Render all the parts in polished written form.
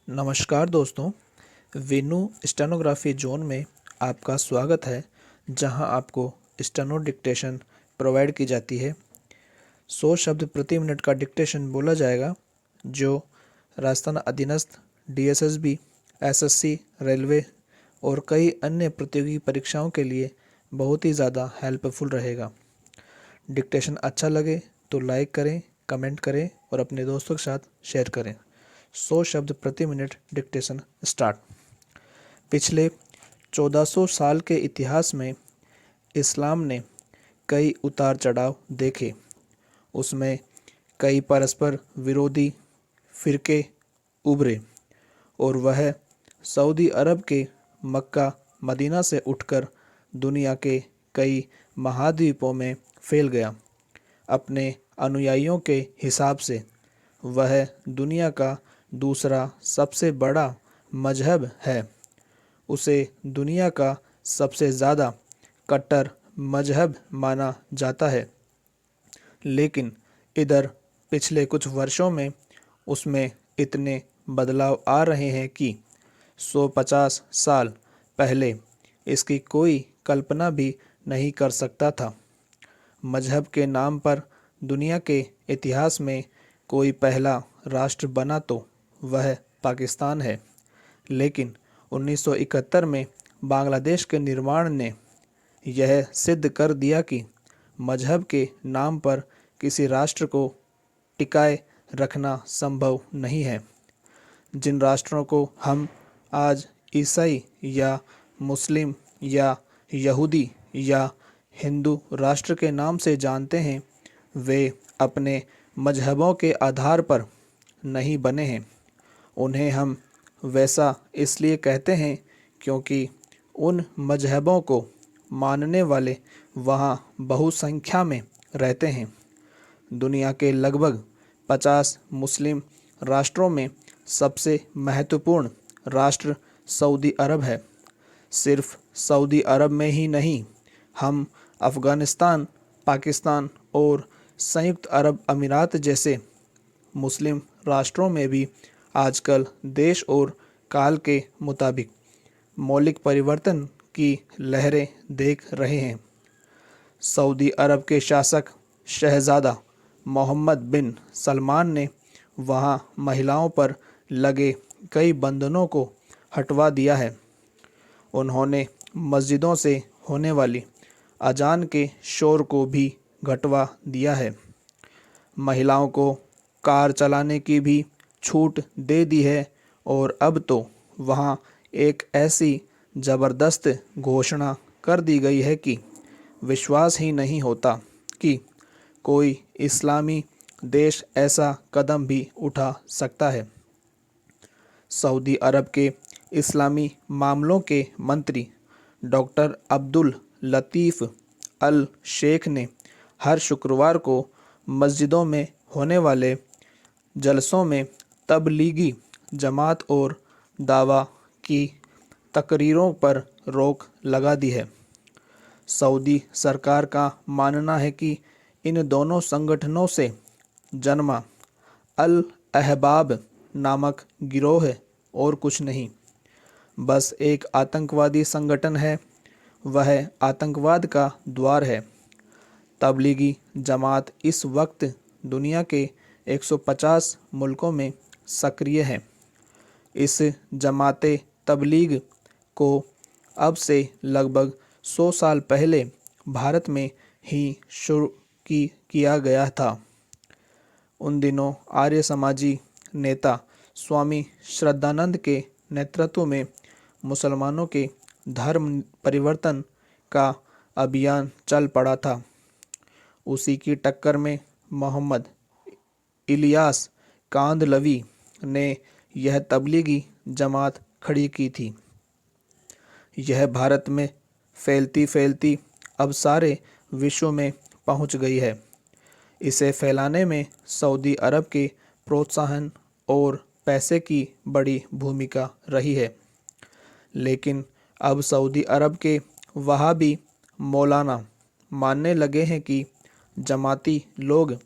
नमस्कार दोस्तों, Venu stenography zone में आपका स्वागत है, जहां आपको स्टेनो डिक्टेशन प्रोवाइड की जाती है। 100 शब्द प्रति मिनट का डिक्टेशन बोला जाएगा, जो राजस्थान अधीनस्थ डीएसएसबी, एसएससी, रेलवे और कई अन्य प्रतियोगी परीक्षाओं के लिए बहुत ही ज़्यादा हेल्पफुल रहेगा। डिक्टेशन अच्छा लगे तो लाइक करें, कमेंट करें और अपने दोस्तों के साथ शेयर करें। 100 शब्द प्रति मिनट डिक्टेशन स्टार्ट। पिछले 1400 साल के इतिहास में इस्लाम ने कई उतार चढ़ाव देखे। उसमें कई परस्पर विरोधी फ़िरके उभरे और वह सऊदी अरब के मक्का मदीना से उठकर दुनिया के कई महाद्वीपों में फैल गया। अपने अनुयायियों के हिसाब से वह दुनिया का दूसरा सबसे बड़ा मजहब है। उसे दुनिया का सबसे ज़्यादा कट्टर मजहब माना जाता है। लेकिन इधर पिछले कुछ वर्षों में उसमें इतने बदलाव आ रहे हैं कि 150 साल पहले इसकी कोई कल्पना भी नहीं कर सकता था। मजहब के नाम पर दुनिया के इतिहास में कोई पहला राष्ट्र बना तो वह पाकिस्तान है। लेकिन 1971 में बांग्लादेश के निर्माण ने यह सिद्ध कर दिया कि मजहब के नाम पर किसी राष्ट्र को टिकाए रखना संभव नहीं है। जिन राष्ट्रों को हम आज ईसाई या मुस्लिम या यहूदी या हिंदू राष्ट्र के नाम से जानते हैं, वे अपने मजहबों के आधार पर नहीं बने हैं। उन्हें हम वैसा इसलिए कहते हैं क्योंकि उन मजहबों को मानने वाले वहाँ बहुसंख्या में रहते हैं। दुनिया के लगभग 50 मुस्लिम राष्ट्रों में सबसे महत्वपूर्ण राष्ट्र सऊदी अरब है। सिर्फ सऊदी अरब में ही नहीं, हम अफ़गानिस्तान, पाकिस्तान और संयुक्त अरब अमीरात जैसे मुस्लिम राष्ट्रों में भी आजकल देश और काल के मुताबिक मौलिक परिवर्तन की लहरें देख रहे हैं। सऊदी अरब के शासक शहज़ादा मोहम्मद बिन सलमान ने वहाँ महिलाओं पर लगे कई बंधनों को हटवा दिया है। उन्होंने मस्जिदों से होने वाली अजान के शोर को भी घटवा दिया है। महिलाओं को कार चलाने की भी छूट दे दी है और अब तो वहाँ एक ऐसी ज़बरदस्त घोषणा कर दी गई है कि विश्वास ही नहीं होता कि कोई इस्लामी देश ऐसा कदम भी उठा सकता है। सऊदी अरब के इस्लामी मामलों के मंत्री डॉक्टर अब्दुल लतीफ़ अल शेख ने हर शुक्रवार को मस्जिदों में होने वाले जलसों में तबलीगी जमात और दावा की तकरीरों पर रोक लगा दी है। सऊदी सरकार का मानना है कि इन दोनों संगठनों से जन्मा अल अहबाब नामक गिरोह और कुछ नहीं, बस एक आतंकवादी संगठन है। वह आतंकवाद का द्वार है। तबलीगी जमात इस वक्त दुनिया के 150 मुल्कों में सक्रिय है। इस जमाते तबलीग को अब से लगभग 100 साल पहले भारत में ही शुरू किया गया था। उन दिनों आर्य समाजी नेता स्वामी श्रद्धानंद के नेतृत्व में मुसलमानों के धर्म परिवर्तन का अभियान चल पड़ा था। उसी की टक्कर में मोहम्मद इलियास कांदलवी ने यह तबलीगी जमात खड़ी की थी। यह भारत में फैलती फैलती अब सारे विश्व में पहुंच गई है। इसे फैलाने में सऊदी अरब के प्रोत्साहन और पैसे की बड़ी भूमिका रही है। लेकिन अब सऊदी अरब के वहाबी मौलाना मानने लगे हैं कि जमाती लोग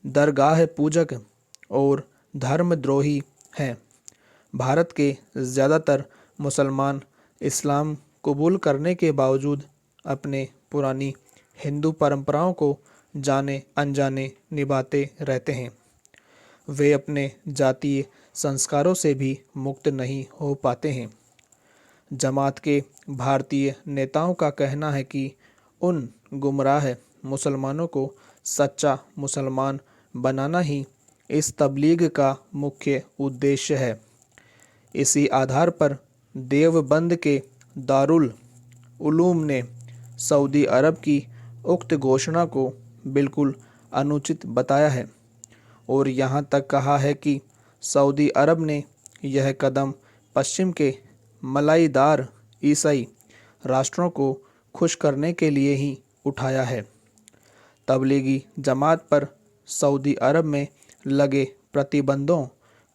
दरगाह पूजक और धर्मद्रोही हैं। भारत के ज़्यादातर मुसलमान इस्लाम कबूल करने के बावजूद अपने पुरानी हिंदू परंपराओं को जाने अनजाने निभाते रहते हैं। वे अपने जातीय संस्कारों से भी मुक्त नहीं हो पाते हैं। जमात के भारतीय नेताओं का कहना है कि उन गुमराह मुसलमानों को सच्चा मुसलमान बनाना ही इस तबलीग का मुख्य उद्देश्य है। इसी आधार पर देवबंद के दारुल उलूम ने सऊदी अरब की उक्त घोषणा को बिल्कुल अनुचित बताया है और यहाँ तक कहा है कि सऊदी अरब ने यह कदम पश्चिम के मलाईदार ईसाई राष्ट्रों को खुश करने के लिए ही उठाया है। तबलीगी जमात पर सऊदी अरब में लगे प्रतिबंधों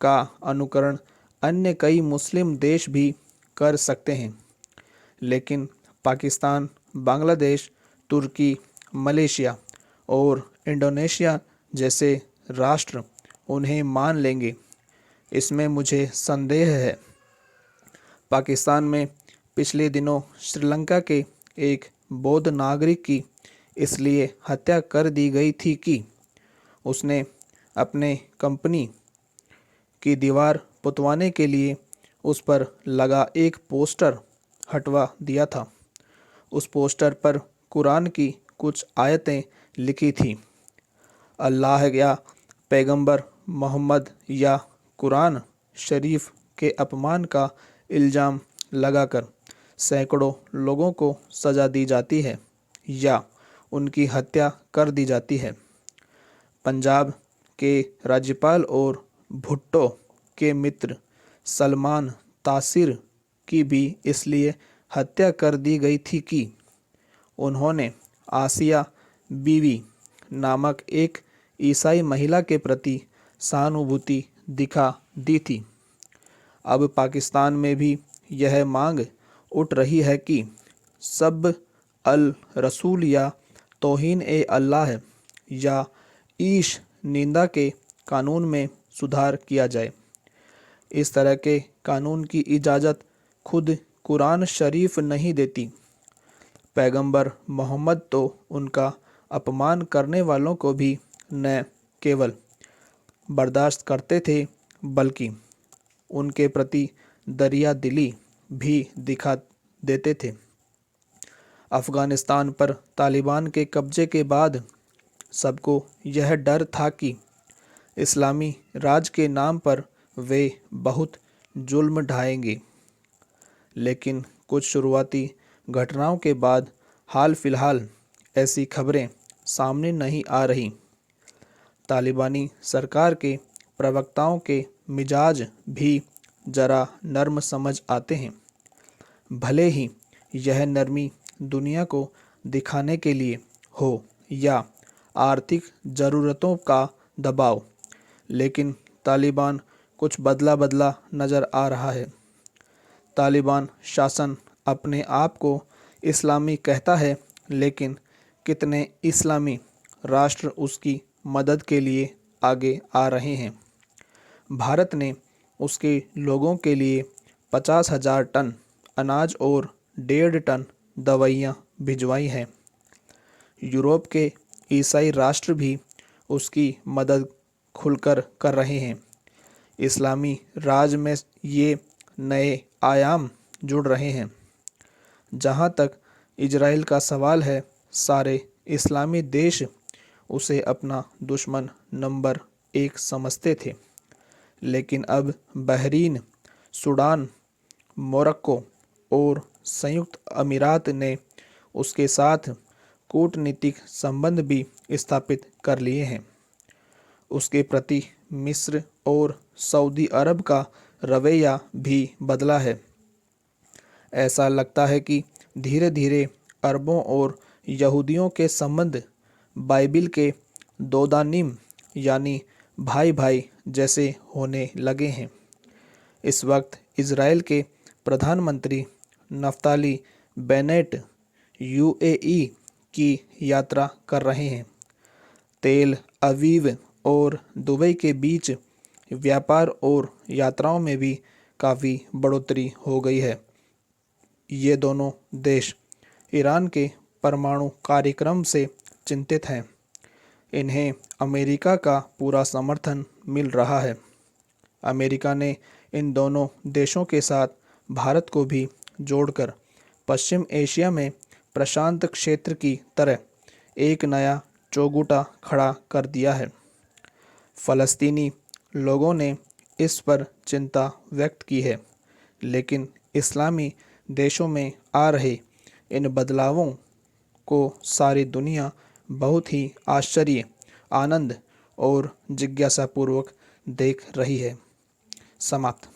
का अनुकरण अन्य कई मुस्लिम देश भी कर सकते हैं, लेकिन पाकिस्तान, बांग्लादेश, तुर्की, मलेशिया और इंडोनेशिया जैसे राष्ट्र उन्हें मान लेंगे, इसमें मुझे संदेह है। पाकिस्तान में पिछले दिनों श्रीलंका के एक बौद्ध नागरिक की इसलिए हत्या कर दी गई थी कि उसने अपने कंपनी की दीवार पुतवाने के लिए उस पर लगा एक पोस्टर हटवा दिया था। उस पोस्टर पर कुरान की कुछ आयतें लिखी थी। अल्लाह या पैगंबर मोहम्मद या कुरान शरीफ के अपमान का इल्ज़ाम लगाकर सैकड़ों लोगों को सज़ा दी जाती है या उनकी हत्या कर दी जाती है। पंजाब के राज्यपाल और भुट्टो के मित्र सलमान तासीर की भी इसलिए हत्या कर दी गई थी कि उन्होंने आसिया बीवी नामक एक ईसाई महिला के प्रति सहानुभूति दिखा दी थी। अब पाकिस्तान में भी यह मांग उठ रही है कि सब अल रसूल या तौहीन ए अल्लाह या ईश निंदा के कानून में सुधार किया जाए। इस तरह के कानून की इजाज़त खुद कुरान शरीफ नहीं देती। पैगंबर मोहम्मद तो उनका अपमान करने वालों को भी न केवल बर्दाश्त करते थे बल्कि उनके प्रति दरिया दिली भी दिखा देते थे। अफ़गानिस्तान पर तालिबान के कब्ज़े के बाद सबको यह डर था कि इस्लामी राज के नाम पर वे बहुत जुल्म ढाएंगे, लेकिन कुछ शुरुआती घटनाओं के बाद हाल फिलहाल ऐसी खबरें सामने नहीं आ रही। तालिबानी सरकार के प्रवक्ताओं के मिजाज भी ज़रा नर्म समझ आते हैं, भले ही यह नरमी दुनिया को दिखाने के लिए हो या आर्थिक ज़रूरतों का दबाव, लेकिन तालिबान कुछ बदला बदला नज़र आ रहा है। तालिबान शासन अपने आप को इस्लामी कहता है, लेकिन कितने इस्लामी राष्ट्र उसकी मदद के लिए आगे आ रहे हैं। भारत ने उसके लोगों के लिए 50,000 टन अनाज और 1.5 टन दवाइयाँ भिजवाई हैं। यूरोप के ईसाई राष्ट्र भी उसकी मदद खुलकर कर रहे हैं। इस्लामी राज में ये नए आयाम जुड़ रहे हैं। जहाँ तक इजराइल का सवाल है, सारे इस्लामी देश उसे अपना दुश्मन नंबर 1 समझते थे, लेकिन अब बहरीन, सूडान, मोरक्को और संयुक्त अमीरात ने उसके साथ कूटनीतिक संबंध भी स्थापित कर लिए हैं। उसके प्रति मिस्र और सऊदी अरब का रवैया भी बदला है। ऐसा लगता है कि धीरे धीरे अरबों और यहूदियों के संबंध बाइबिल के दोदानिम यानी भाई भाई जैसे होने लगे हैं। इस वक्त इजराइल के प्रधानमंत्री नफ्ताली बेनेट यूएई की यात्रा कर रहे हैं। तेल अवीव और दुबई के बीच व्यापार और यात्राओं में भी काफ़ी बढ़ोतरी हो गई है। ये दोनों देश ईरान के परमाणु कार्यक्रम से चिंतित हैं। इन्हें अमेरिका का पूरा समर्थन मिल रहा है। अमेरिका ने इन दोनों देशों के साथ भारत को भी जोड़कर पश्चिम एशिया में प्रशांत क्षेत्र की तरह एक नया चौगुटा खड़ा कर दिया है। फ़लस्तीनी लोगों ने इस पर चिंता व्यक्त की है, लेकिन इस्लामी देशों में आ रहे इन बदलावों को सारी दुनिया बहुत ही आश्चर्य, आनंद और जिज्ञासापूर्वक देख रही है। समाप्त।